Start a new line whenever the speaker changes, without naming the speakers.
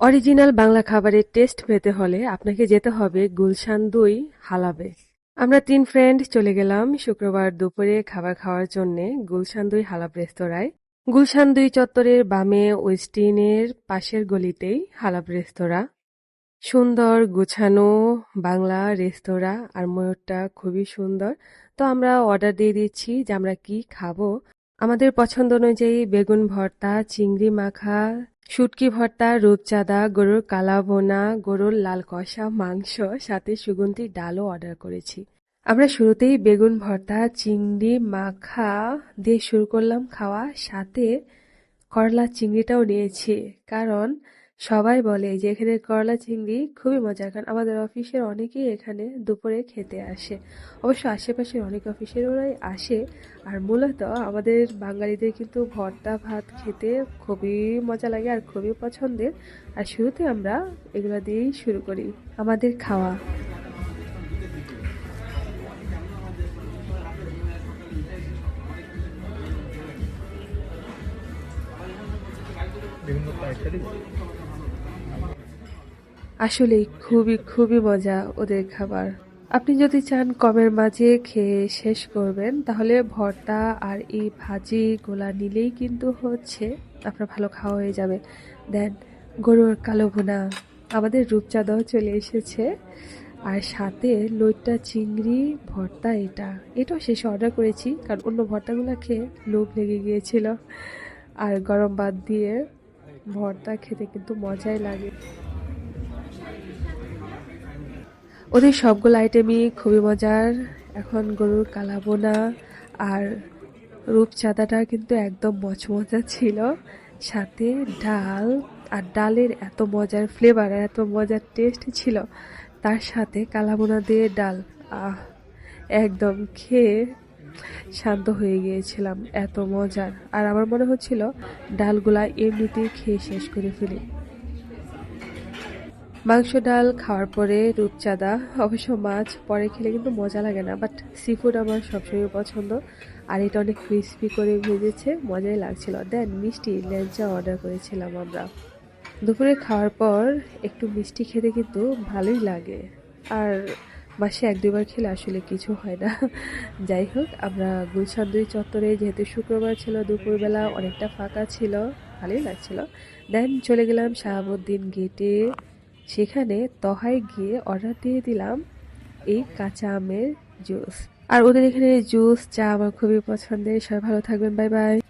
Original Bangla খাবারের test পেতে হলে আপনাকে যেতে হবে গুলশান ২ হালাবে। আমরা ৩ ফ্রেন্ড চলে গেলাম শুক্রবার দুপুরে খাবার খাওয়ার জন্যে গুলশান ২ হালাব রেস্তোরাঁয়। গুলশান ২ চত্বরের বামে ওয়েস্টিনের পাশের গলিতেই হালাব রেস্তোরাঁ। সুন্দর গুছানো বাংলা রেস্তোরাঁ আর ময়ূরটা খুবই সুন্দর। তো আমরা অর্ডার দিয়ে দিচ্ছি যে আমরা কি খাবো। আমাদের পছন্দ অনুযায়ী বেগুন ভর্তা, চিংড়ি মাখা, শুটকি ভর্তা, রূপচাঁদা, গরুর কালাভুনা, গরুর লাল কষা মাংস, সাথে সুগন্ধি ডালও অর্ডার করেছি। আমরা শুরুতেই বেগুন ভর্তা, চিংড়ি মাখা দিয়ে শুরু করলাম খাওয়া, সাথে করলা চিংড়িটাও নিয়েছি। কারণ সবাই বলে যে এখানের করলা চিংড়ি খুবই মজার, কারণ আমাদের অফিসের অনেকেই এখানে দুপুরে খেতে আসে। অবশ্য আশেপাশের অনেক অফিসের ওরাই আসে। আর মূলত আমাদের বাঙালিদের কিন্তু ভর্তা ভাত খেতে খুবই মজা লাগে আর খুবই পছন্দের। আর শুরুতে আমরা এগুলো দিয়েই শুরু করি আমাদের খাওয়া। আসলেই খুবই খুবই মজা ওদের খাবার। আপনি যদি চান কমের মাঝে খেয়ে শেষ করবেন, তাহলে ভর্তা আর এই ভাজিগুলা নিলেই কিন্তু হচ্ছে আপনার ভালো খাওয়া হয়ে যাবে। দেন গরুর কালো ভুনা, আমাদের রূপচাঁদাও চলে এসেছে, আর সাথে লইট্টা চিংড়ি ভর্তা। এটাও শেষে অর্ডার করেছি, কারণ অন্য ভর্তাগুলো খেয়ে লোভ লেগে গিয়েছিল। আর গরম ভাত দিয়ে ভর্তা খেতে কিন্তু মজাই লাগে। ওদের সবগুলো আইটেমই খুবই মজার। এখন গরুর কালাবোনা আর রূপচাঁদাটা কিন্তু একদম মচমচা ছিল, সাথে ডাল। আর ডালের এত মজার ফ্লেভার আর এত মজার টেস্ট ছিল, তার সাথে কালাবোনা দিয়ে ডাল। আহ, একদম খেয়ে শান্ত হয়ে গিয়েছিলাম, এত মজার। আর আমার মনে হচ্ছিল ডালগুলা এমনিতেই খেয়ে শেষ করে ফেলি। মাংস ডাল খাওয়ার পরে রূপচাঁদা। অবশ্য মাছ পরে খেলে কিন্তু মজা লাগে না, বাট সি ফুড আমার সবসময় পছন্দ। আর এটা অনেক ক্রিস্পি করে ভেজেছে, মজাই লাগছিল। দেন মিষ্টি ল্যাংচা অর্ডার করেছিলাম আমরা। দুপুরে খাওয়ার পর একটু মিষ্টি খেতে কিন্তু ভালোই লাগে। আর মাসে ১-২ বার খেলে আসলে কিছু হয় না। যাই হোক, আমরা গুলশান ২ চত্বরে, যেহেতু শুক্রবার ছিল, দুপুরবেলা অনেকটা ফাঁকা ছিল, ভালোই লাগছিল। দেন চলে গেলাম শাহাবুদ্দিন গেটে। সেখানে তহায় গিয়ে অর্ডার দিয়ে দিলাম এই কাঁচা আমের জুস। আর ওদের এখানে জুস চা আমার খুবই পছন্দের। সবাই ভালো থাকবেন, বাই বাই।